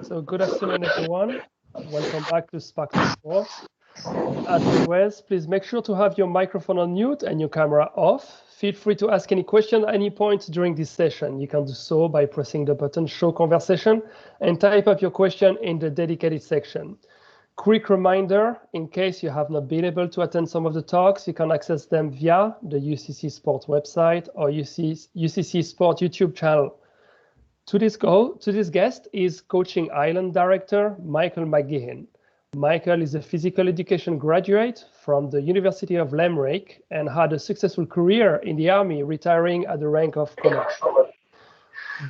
So good afternoon, everyone. Welcome back to Spark 4. As always, please make sure to have your microphone on mute and your camera off. Feel free to ask any question at any point during this session. You can do so by pressing the button Show Conversation and type up your question in the dedicated section. Quick reminder, in case you have not been able to attend some of the talks, you can access them via the UCC Sport website or UCC Sport YouTube channel. Today's guest is Coaching Island Director, Michael McGeehin. Michael is a physical education graduate from the University of Limerick and had a successful career in the Army, retiring at the rank of Colonel.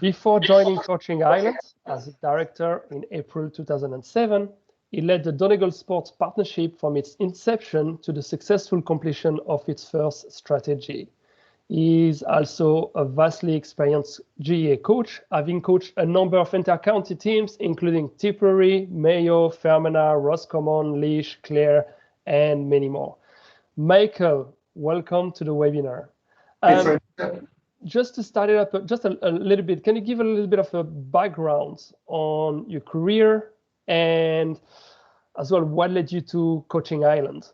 Before joining Coaching Island as a director in April 2007, he led the Donegal Sports Partnership from its inception to the successful completion of its first strategy. He is also a vastly experienced GEA coach, having coached a number of inter-county teams, including Tipperary, Mayo, Fermanagh, Roscommon, Laois, Clare, and many more. Michael, welcome to the webinar. Just to start it up just a little bit, can you give a little bit of a background on your career and as well what led you to Coaching Island?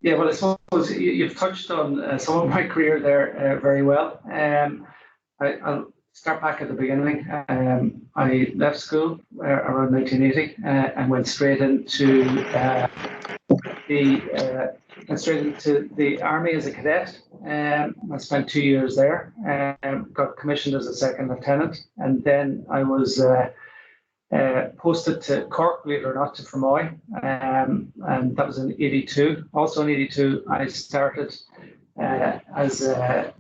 Yeah, well, I suppose you've touched on some of my career there very well. I'll start back at the beginning. I left school around 1980 and went straight into the Army as a cadet. I spent 2 years there, got commissioned as a second lieutenant, and then I was posted to Cork, believe it or not, to Fermoy, and that was in '82. Also in '82, I started as a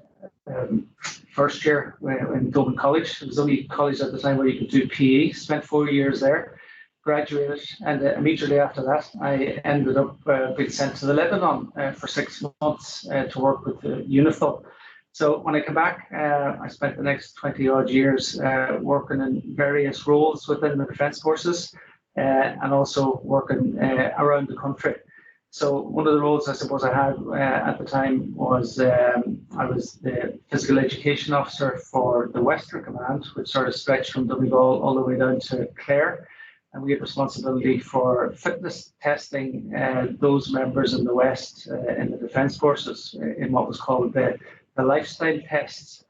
first year in Dublin College. It was only college at the time where you could do PE. Spent 4 years there, graduated, and immediately after that, I ended up being sent to the Lebanon for 6 months to work with UNIFIL. So when I came back, I spent the next 20 odd years working in various roles within the Defence Forces and also working around the country. So one of the roles I suppose I had at the time was I was the physical education officer for the Western Command, which sort of stretched from Donegal all the way down to Clare. And we had responsibility for fitness testing those members in the West in the Defence Forces in what was called the lifestyle tests,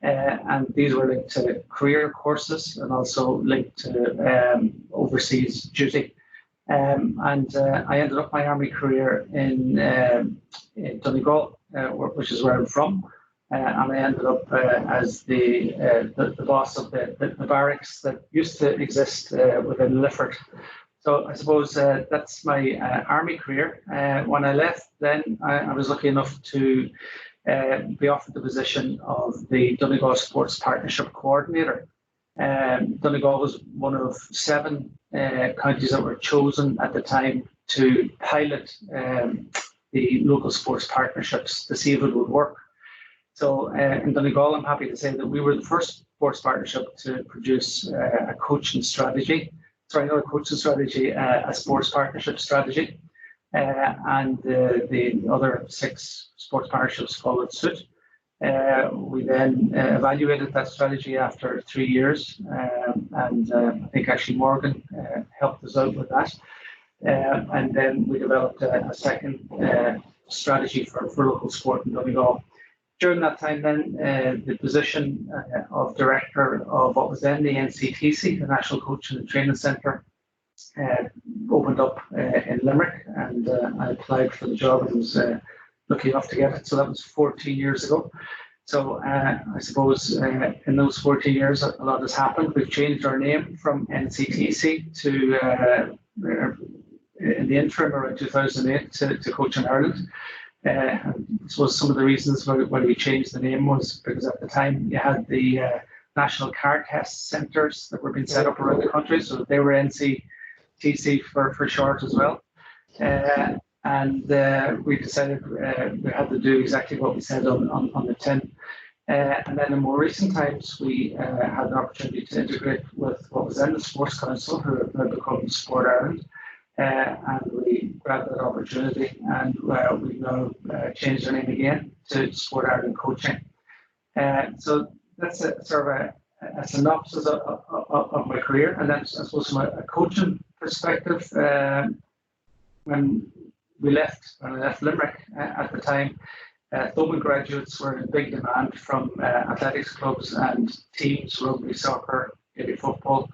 and these were linked to career courses and also linked to overseas duty. And I ended up my Army career in Donegal, which is where I'm from, and I ended up as the boss of the barracks that used to exist within Lifford. So I suppose that's my Army career. When I left, then I was lucky enough to be offered the position of the Donegal Sports Partnership Coordinator. Donegal was one of 7 counties that were chosen at the time to pilot the local sports partnerships to see if it would work. So in Donegal, I'm happy to say that we were the first sports partnership to produce a coaching strategy. Sorry, not a coaching strategy, a sports partnership strategy. And the other 6 sports partnerships followed suit. We then evaluated that strategy after 3 years, and I think actually Morgan helped us out with that. And then we developed a second strategy for local sport in Donegal. During that time then, the position of director of what was then the NCTC, the National Coaching and Training Centre, opened up in Limerick, and I applied for the job and was lucky enough to get it. So that was 14 years ago. So I suppose in those 14 years, a lot has happened. We've changed our name from NCTC to, in the interim around 2008, to Coaching Ireland. I suppose some of the reasons why we changed the name was because at the time you had the national car test centres that were being set up around the country. So they were NCTC for short as well. And we decided we had to do exactly what we said on the tin. And then in more recent times, we had an opportunity to integrate with what was then the Sports Council, who had become Sport Ireland. And we grabbed that opportunity, and we've now changed our name again to Sport Ireland Coaching. So that's a sort of a synopsis of my career, and that's, I suppose, from a coaching perspective. When I left Limerick at the time, Thomond graduates were in big demand from athletics clubs and teams, rugby, soccer, maybe football,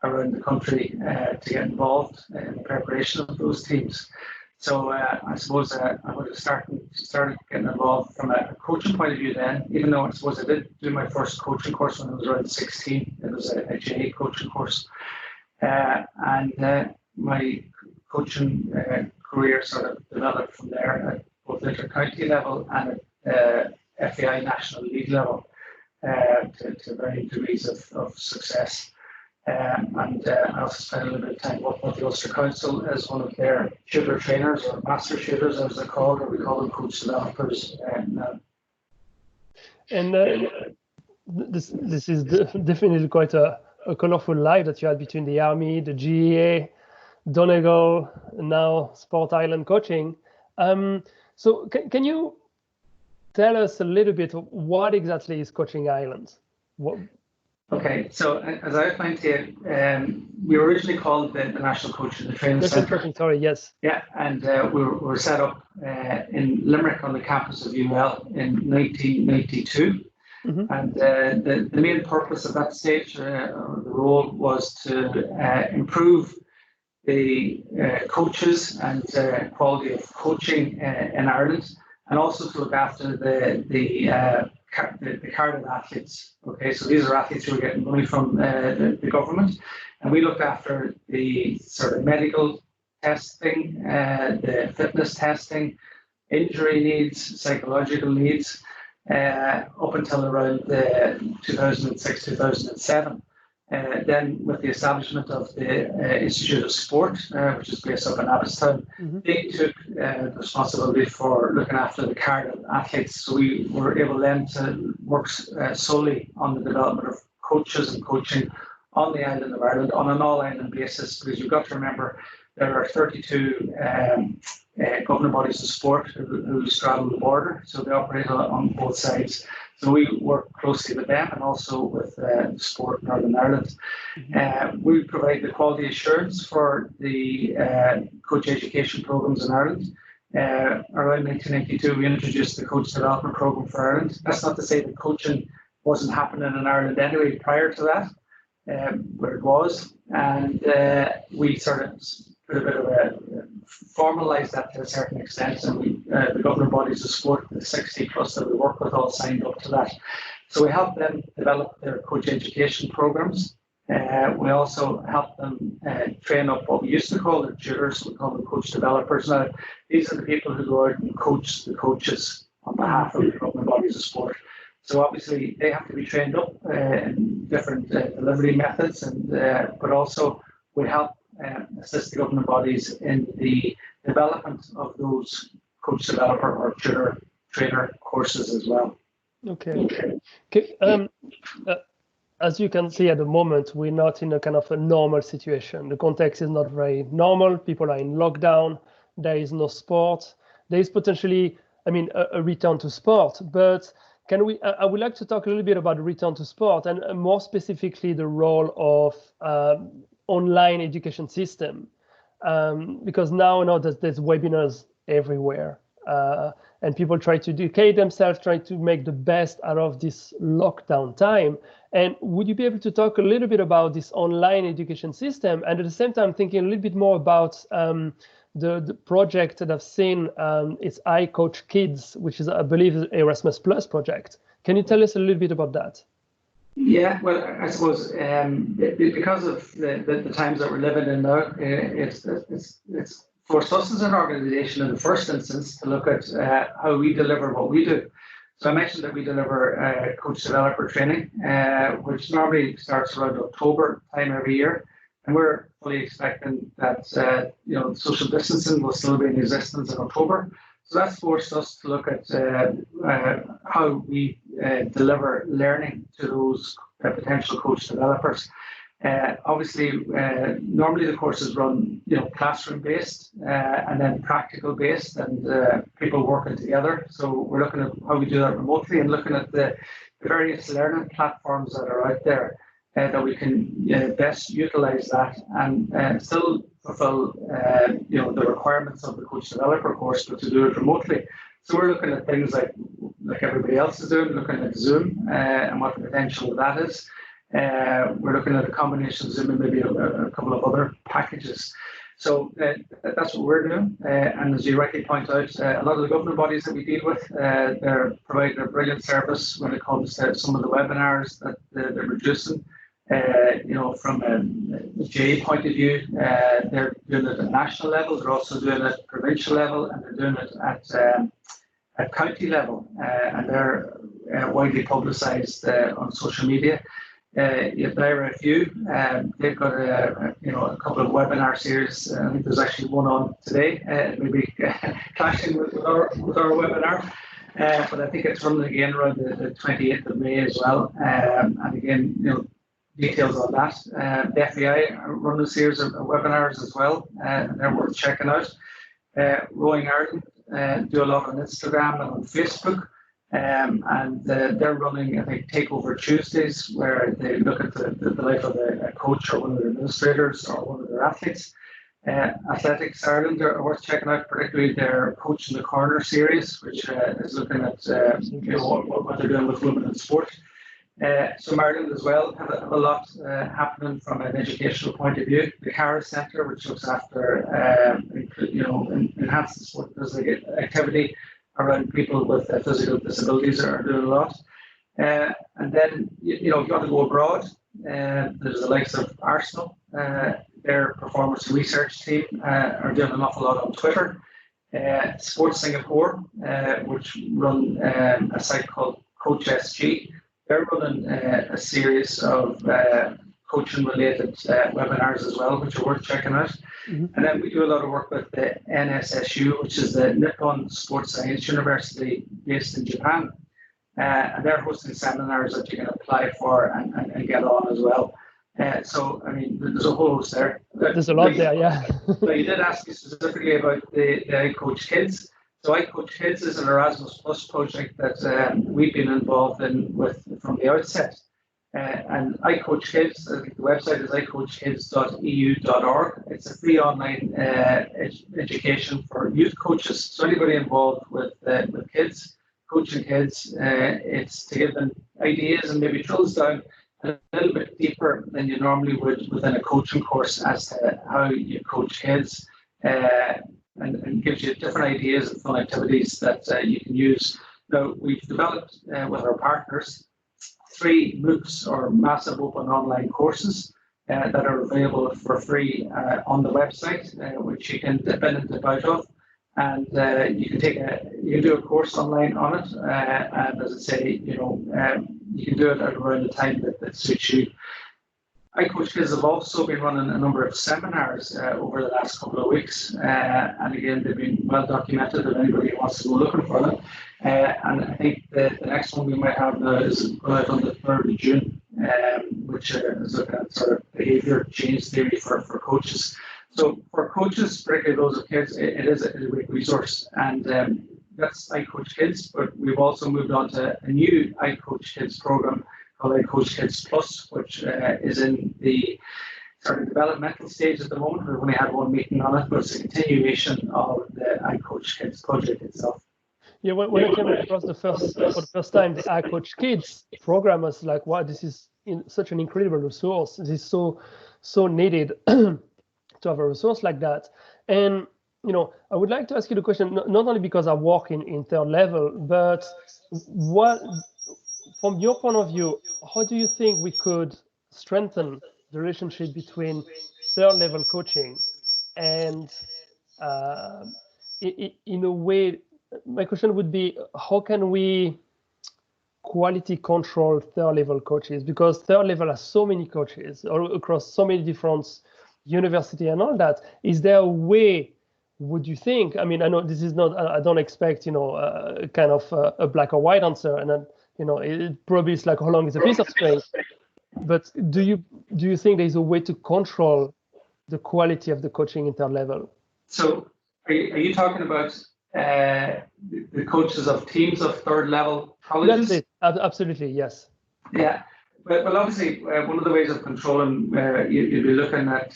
around the country to get involved in the preparation of those teams. So I suppose I would have started getting involved from a coaching point of view then, even though I suppose I did do my first coaching course when I was around 16. It was a JA coaching course. And my coaching career sort of developed from there at both inter-county level and at FAI national league level to varying degrees of success. And I also spent a little bit of time working with the Ulster Council as one of their tutor trainers, or master tutors as they're called, or we call them coach developers now. And this is definitely quite a colorful life that you had between the Army, the GEA, Donegal, and now Sport Island coaching. So can you tell us a little bit what exactly is Coaching Ireland? Okay, so as I outlined to you, we were originally called the National Coaching and Training Centre. Sorry, yes. Yeah, and we were set up in Limerick on the campus of UL in 1992. Mm-hmm. And the main purpose at that stage, the role, was to improve the coaches and quality of coaching in Ireland, and also to look after the carded athletes. Okay, so these are athletes who are getting money from the government, and we looked after the sort of medical testing, the fitness testing, injury needs, psychological needs, up until around 2006, 2007. Then with the establishment of the Institute of Sport, which is based up in Abbottstown, mm-hmm. They took the responsibility for looking after the carded athletes. So we were able then to work solely on the development of coaches and coaching on the island of Ireland on an all-island basis, because you've got to remember there are 32 governing bodies of sport who straddle the border, so they operate on both sides. So we work closely with them and also with Sport Northern Ireland. Mm-hmm. We provide the quality assurance for the coach education programs in Ireland. Around 1992, we introduced the coach development program for Ireland. That's not to say that coaching wasn't happening in Ireland anyway prior to that, where it was. And we sort of put a bit of a formalised that to a certain extent, and we, the governing bodies of sport, the 60 plus that we work with, all signed up to that. So we help them develop their coach education programs. We also help them train up what we used to call the tutors. We call them coach developers. Now, these are the people who go out and coach the coaches on behalf of the governing bodies of sport. So obviously they have to be trained up in different delivery methods, and but also we help assist the governing bodies in the development of those coach developer or tutor trainer courses as well. Okay. As you can see at the moment, we're not in a kind of a normal situation. The context is not very normal. People are in lockdown. There is no sport. There is potentially, a return to sport. But I would like to talk a little bit about the return to sport, and more specifically the role of online education system, because now there's webinars everywhere, and people try to educate themselves, try to make the best out of this lockdown time. And would you be able to talk a little bit about this online education system, and at the same time thinking a little bit more about the project that I've seen, it's I Coach Kids, which is, I believe, Erasmus Plus project. Can you tell us a little bit about that? Yeah, well, I suppose because of the times that we're living in now, it's forced us as an organisation in the first instance to look at how we deliver what we do. So I mentioned that we deliver coach developer training, which normally starts around October time every year, and we're fully expecting that social distancing will still be in existence in October. So that's forced us to look at how we deliver learning to those potential coach developers. Obviously, normally the courses run, classroom-based and then practical-based, and people working together. So we're looking at how we do that remotely and looking at the various learning platforms that are out there that we can best utilize that and still fulfill, the requirements of the coach developer course, but to do it remotely. So we're looking at things like everybody else is doing, looking at Zoom and what the potential of that is. We're looking at a combination of Zoom and maybe a couple of other packages. So that's what we're doing. And as you rightly point out, a lot of the government bodies that we deal with, they're providing a brilliant service when it comes to some of the webinars that they're reducing. From a GA point of view, they're doing it at national level. They're also doing it at provincial level, and they're doing it at county level, and they're widely publicised on social media. If there are a few, they've got a couple of webinar series. I think there's actually one on today, maybe clashing with our webinar. But I think it's running again around the 28th of May as well. And again, details on that. The FEI run a series of webinars as well, and they're worth checking out. Rowing Ireland do a lot on Instagram and on Facebook. And they're running, I think, Takeover Tuesdays, where they look at the life of a coach or one of their administrators or one of their athletes. Athletics Ireland are worth checking out, particularly their Coach in the Corner series, which is looking at what they're doing with women in sport. Some Ireland as well have a lot happening from an educational point of view. The Cara Centre, which looks after enhanced sport physical activity around people with physical disabilities, are doing a lot. And then you've got to go abroad. There's the likes of Arsenal. Their performance research team are doing an awful lot on Twitter. Sports Singapore, which run a site called Coach SG, they're running a series of coaching-related webinars as well, which are worth checking out. Mm-hmm. And then we do a lot of work with the NSSU, which is the Nippon Sports Science University based in Japan. And they're hosting seminars that you can apply for and get on as well. So, I mean, there's a whole host there. There's a lot there, yeah. But you did ask me specifically about the iCoach Kids. So iCoach Kids is an Erasmus Plus project that we've been involved in from the outset. And iCoach Kids, I think the website is iCoachKids.eu.org. It's a free online education for youth coaches. So anybody involved with kids, coaching kids, it's to give them ideas and maybe drills down a little bit deeper than you normally would within a coaching course as to how you coach kids, and gives you different ideas and fun activities that you can use. Now, we've developed with our partners 3 MOOCs, or massive open online courses, that are available for free on the website, which you can dip in and dip out of. And you can do a course online on it, and as I say, you can do it at around the time that suits you. iCoach Kids have also been running a number of seminars over the last couple of weeks, and again, they've been well documented if anybody wants to go looking for them. And I think the next one we might have now is going out on the 3rd of June, which is looking at sort of behaviour change theory for coaches. So for coaches, particularly those of kids, it is a great resource, and that's iCoach Kids. But we've also moved on to a new iCoach Kids program called iCoach Kids Plus, which is in the sort of developmental stage at the moment. We've only had one meeting on it, but it's a continuation of the iCoach Kids project itself. Yeah, when I came across for the first time the iCoach Kids program, I was like, wow, this is such an incredible resource. This is so needed to have a resource like that. And I would like to ask you the question, not only because I work in third level, but what, from your point of view, how do you think we could strengthen the relationship between third level coaching and in a way, my question would be, how can we quality control third level coaches? Because third level has so many coaches across so many different university and all that. Is there a way, would you think? I mean, I know this is not, I don't expect, kind of a black or white answer. And then, it probably is like, how long is a piece of string? But do you think there's a way to control the quality of the coaching interlevel? So are you talking about the coaches of teams of third level colleges? That's it. Absolutely, yes. Yeah. Well, obviously, one of the ways of controlling, you'd be looking at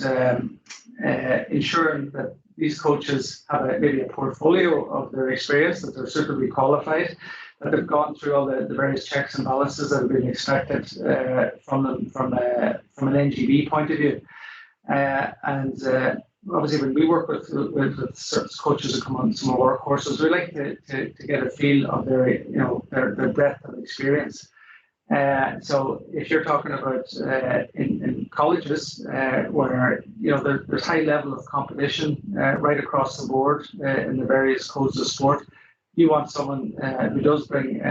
ensuring that these coaches have maybe a portfolio of their experience, that they're suitably qualified, that they've gone through all the various checks and balances that have been expected from them from an NGB point of view. And obviously, when we work with certain coaches who come on some of our courses, we like to get a feel of their breadth of experience. So if you're talking about in colleges where there's high level of competition right across the board in the various codes of sport, you want someone who does bring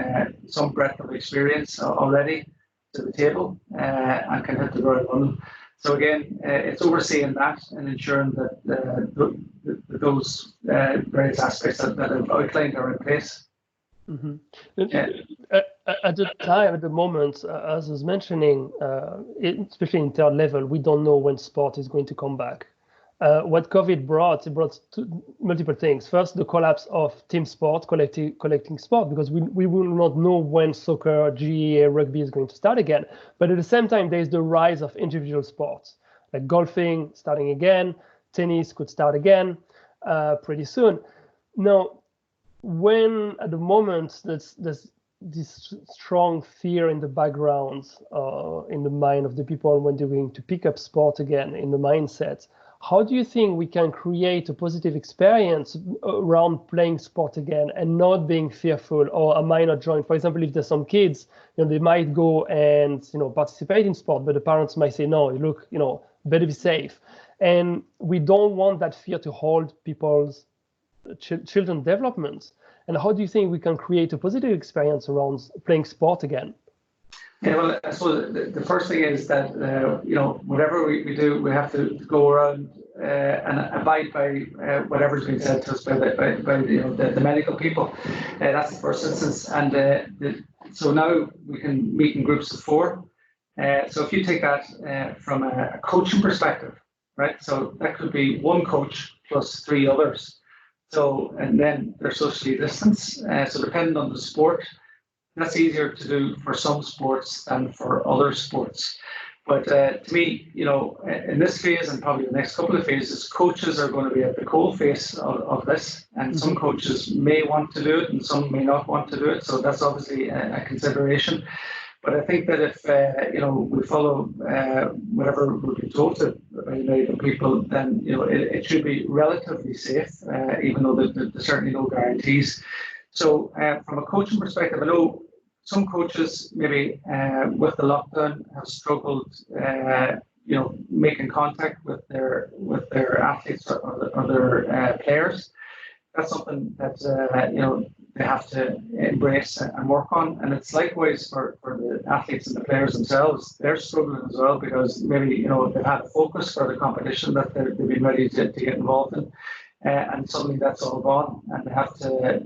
some breadth of experience already to the table and can hit the ground running. So again, it's overseeing that and ensuring that those various aspects that I've outlined are in place. Mm-hmm. At the moment, as I was mentioning, especially in third level, we don't know when sport is going to come back. What COVID brought, multiple things. First, the collapse of team sport, collecting sport, because we will not know when soccer, GAA, rugby is going to start again. But at the same time, there's the rise of individual sports, like golfing starting again, tennis could start again pretty soon. Now, when at the moment there's this strong fear in the background, in the mind of the people when they're going to pick up sport again, in the mindset, how do you think we can create a positive experience around playing sport again and not being fearful, or I might not join? For example, if there's some kids, they might go and participate in sport, but the parents might say, no, look, better be safe. And we don't want that fear to hold people's children development. And how do you think we can create a positive experience around playing sport again? Yeah, well, I suppose the first thing is that whatever we do, we have to go around and abide by whatever's been said to us by the medical people. That's the first instance, and so now we can meet in groups of 4. So if you take that from a coaching perspective, right? So that could be one coach plus 3 others. So, and then they're socially distanced. So depending on the sport, that's easier to do for some sports than for other sports. But to me, in this phase and probably the next couple of phases, coaches are going to be at the coal face of this. And some coaches may want to do it and some may not want to do it. So that's obviously a consideration. But I think that if we follow whatever we've been told to by the people, then it should be relatively safe, even though there's certainly no guarantees. So from a coaching perspective, I know some coaches maybe with the lockdown have struggled, making contact with their athletes or their players. That's something that they have to embrace and work on. And it's likewise for the athletes and the players themselves. They're struggling as well because maybe they've had a focus for the competition that they've been ready to get involved in. And suddenly that's all gone, and they have to,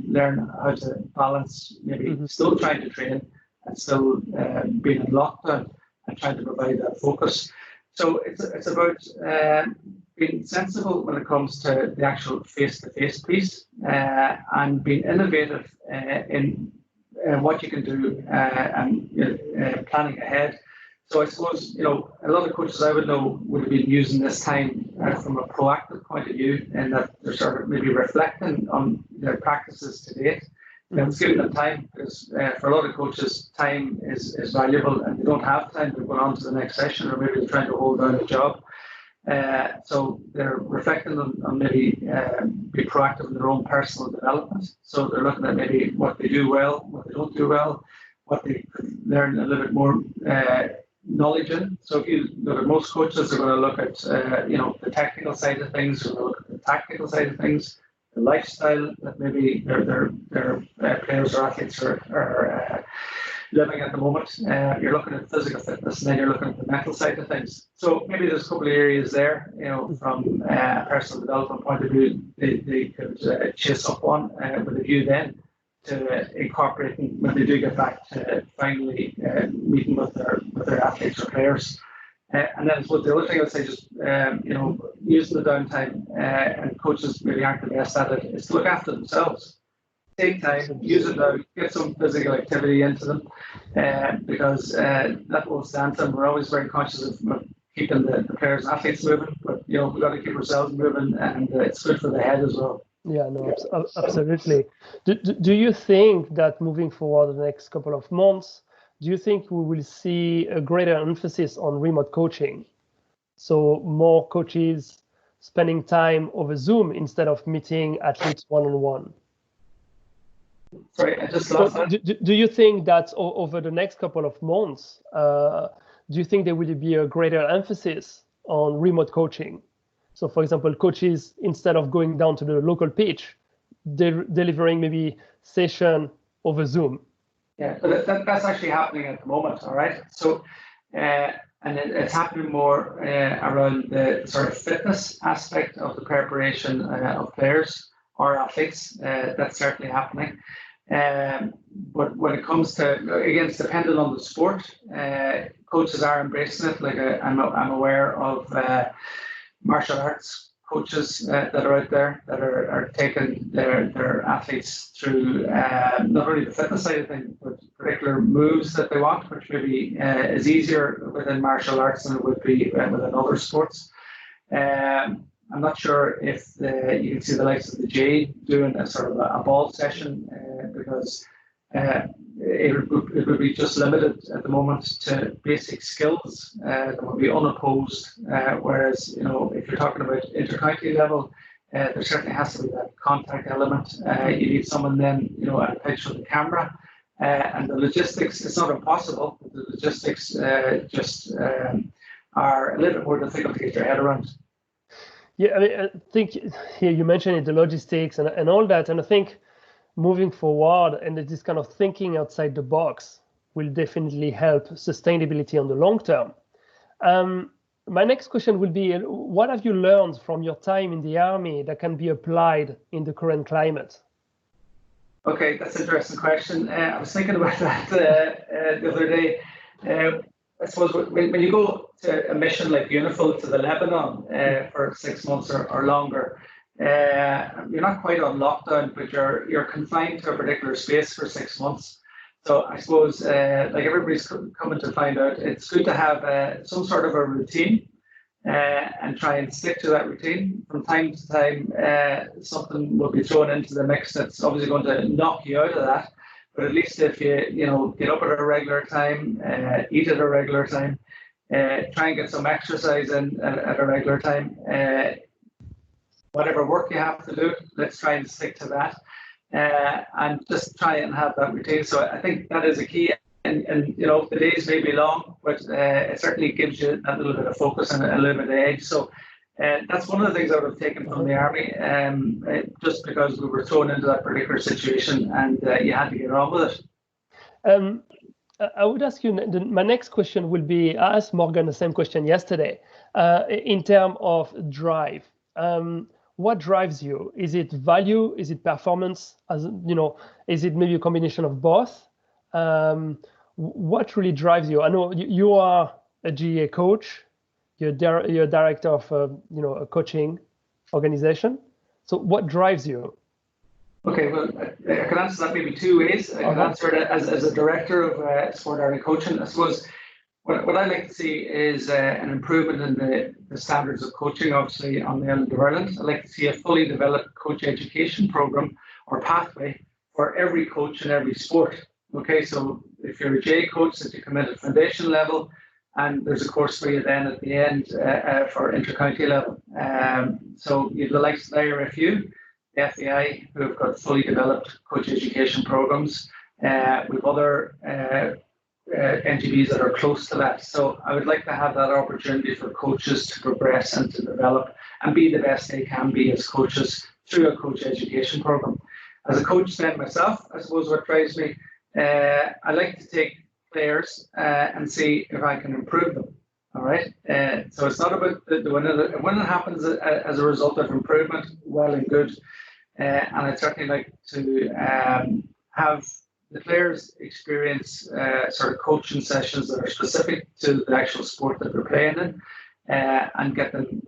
learn how to balance maybe still trying to train and still being in lockdown and trying to provide that focus. So it's about being sensible when it comes to the actual face-to-face piece and being innovative in what you can do and planning ahead. So I suppose, a lot of coaches I would know would have been using this time from a proactive point of view, and that they're sort of maybe reflecting on their practices to date. It's giving them time, because for a lot of coaches, time is valuable and they don't have time to go on to the next session, or maybe they're trying to hold down a job. So they're reflecting on maybe be proactive in their own personal development. So they're looking at maybe what they do well, what they don't do well, what they could learn a little bit more knowledge in. So if you look at most coaches are going to look at the technical side of things, or look at the tactical side of things, the lifestyle that maybe their players or athletes are living at the moment. You're looking at physical fitness, and then you're looking at the mental side of things. So maybe there's a couple of areas there, from a personal development point of view, they could chase up on with a view then to incorporating when they do get back to finally meeting with their athletes or players. And then I suppose the other thing I would say, just using the downtime, and coaches really aren't the best at it, is to look after themselves. Take time, use it now, get some physical activity into them, because that will stand them. We're always very conscious of keeping the players and athletes moving, but we've got to keep ourselves moving, and it's good for the head as well. Yeah, no, absolutely. Do you think that moving forward the next couple of months, do you think we will see a greater emphasis on remote coaching? So more coaches spending time over Zoom instead of meeting athletes one-on-one? Sorry, I just lost that. Do you think that over the next couple of months, do you think there will be a greater emphasis on remote coaching? So, for example, coaches, instead of going down to the local pitch, they're delivering maybe session over Zoom. Yeah, but that's actually happening at the moment, all right? So, and it's happening more around the sort of fitness aspect of the preparation of players or athletes. That's certainly happening. But when it comes to, again, it's dependent on the sport. Coaches are embracing it. Like I'm aware of martial arts coaches that are out there that are taking their athletes through not only the fitness side of things, but particular moves that they want, which maybe is easier within martial arts than it would be within other sports. I'm not sure if you can see the likes of the J doing a sort of a ball session, because it would be just limited at the moment to basic skills that would be unopposed. Whereas, if you're talking about intercounty level, there certainly has to be that contact element. You need someone then, at a pitch with the camera. And the logistics, it's not impossible, but the logistics just are a little bit more difficult to get your head around. Yeah, I think here you mentioned it, the logistics and all that. And I think moving forward and this kind of thinking outside the box will definitely help sustainability on the long term. My next question will be, what have you learned from your time in the Army that can be applied in the current climate? Okay, that's an interesting question. I was thinking about that the other day. I suppose when you go to a mission like UNIFIL to the Lebanon for 6 months or longer, you're not quite on lockdown, but you're confined to a particular space for 6 months. So I suppose, like everybody's coming to find out, it's good to have some sort of a routine and try and stick to that routine. From time to time, something will be thrown into the mix that's obviously going to knock you out of that. But at least if you get up at a regular time, eat at a regular time, try and get some exercise in at a regular time. Whatever work you have to do, let's try and stick to that, and just try and have that routine. So I think that is a key. And the days may be long, but it certainly gives you a little bit of focus and a little bit of edge. So that's one of the things I would have taken from the Army, just because we were thrown into that particular situation and you had to get on with it. I would ask you, my next question will be, I asked Morgan the same question yesterday, in terms of drive. What drives you? Is it value? Is it performance? Is it maybe a combination of both? What really drives you? I know you are a GA coach. You're a director of a coaching organization. So what drives you? Okay, well, I can answer that maybe two ways. I can answer it as a director of sport area coaching. I suppose what I like to see is an improvement in the standards of coaching, obviously, on the island of Ireland. I like to see a fully developed coach education program or pathway for every coach in every sport. Okay, so if you're a J coach, that you come in at foundation level, and there's a course for you then at the end for intercounty level. So you have the likes of the IRFU, the FAI, who have got fully developed coach education programs. With other NGBs that are close to that. So I would like to have that opportunity for coaches to progress and to develop and be the best they can be as coaches through a coach education program. As a coach then myself, I suppose what drives me, I like to take players and see if I can improve them. All right. So it's not about the winner. When it happens as a result of improvement, well and good. And I'd certainly like to have the players experience sort of coaching sessions that are specific to the actual sport that they're playing in, and get them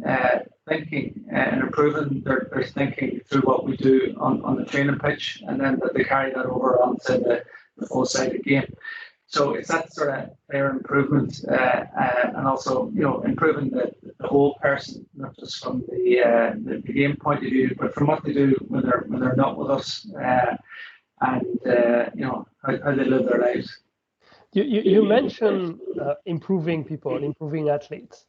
thinking and improving their thinking through what we do on the training pitch, and then that they carry that over onto the full-sided game. So it's that sort of player improvement, and also, you know, improving the whole person, not just from the game point of view, but from what they do when they're not with us, and you know, how they live their lives. You mentioned improving people, improving athletes.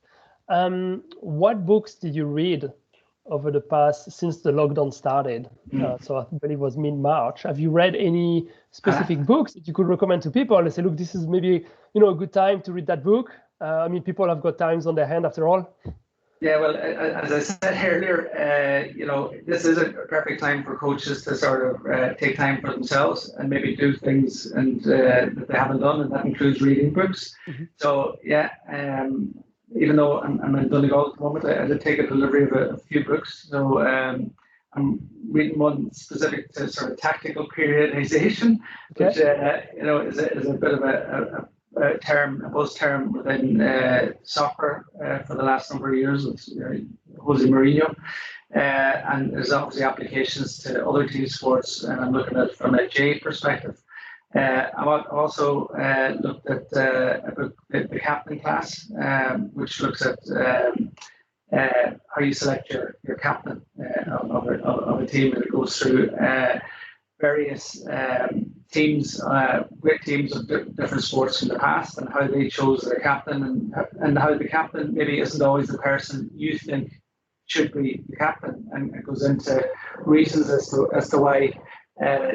What books did you read over the past, since the lockdown started? So I believe it was mid-March. Have you read any specific books that you could recommend to people and say, look, this is maybe, you know, a good time to read that book? I mean, people have got times on their hand after all. Yeah, well, as I said earlier, you know, this is a perfect time for coaches to sort of take time for themselves and maybe do things and that they haven't done, and that includes reading books. So yeah, even though I'm in Donegal at the moment, I did take a delivery of a few books. So I'm reading one specific to sort of tactical periodization, which you know, is a bit of a buzz term within soccer for the last number of years with Jose Mourinho, and there's obviously applications to other team sports, and I'm looking at it from a J perspective. I've also looked at the captain class, which looks at how you select your captain of a team, and it goes through various teams, great teams of different sports from the past, and how they chose their captain, and how the captain maybe isn't always the person you think should be the captain, and it goes into reasons as to why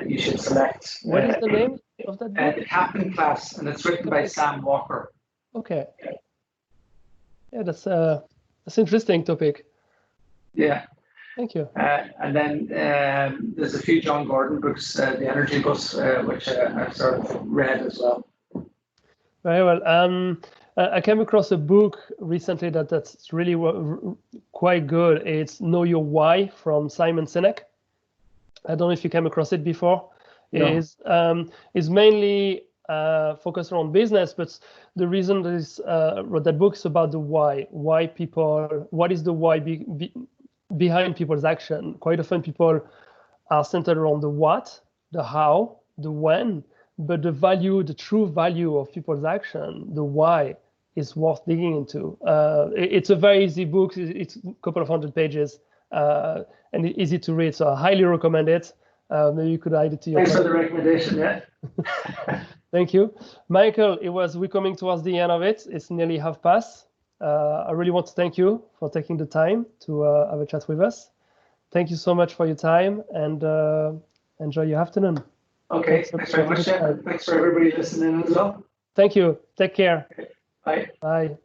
you should select. What is the name of that book? The Captain Class, and it's written by Sam Walker. Okay. Yeah, that's interesting topic. Yeah. Thank you. And then there's a few John Gordon books, The Energy Bus, which I've sort of read as well. Very well. I came across a book recently that's really quite good. It's Know Your Why from Simon Sinek. I don't know if you came across it before. No. It's mainly focused around business, but the reason that wrote that book is about the why. Why people? What is the why behind people's action? Quite often, people are centered around the what, the how, the when, but the value, the true value of people's action, the why, is worth digging into. It's a very easy book. It's a couple of 100 pages. And easy to read, so I highly recommend it. Maybe you could add it to your. Thanks for the recommendation. Yeah. Thank you, Michael. We're coming towards the end of it. It's nearly past. I really want to thank you for taking the time to have a chat with us. Thank you so much for your time, and enjoy your afternoon. Okay. Thanks very much. Thanks for everybody listening as well. Thank you. Take care. Okay. Bye. Bye.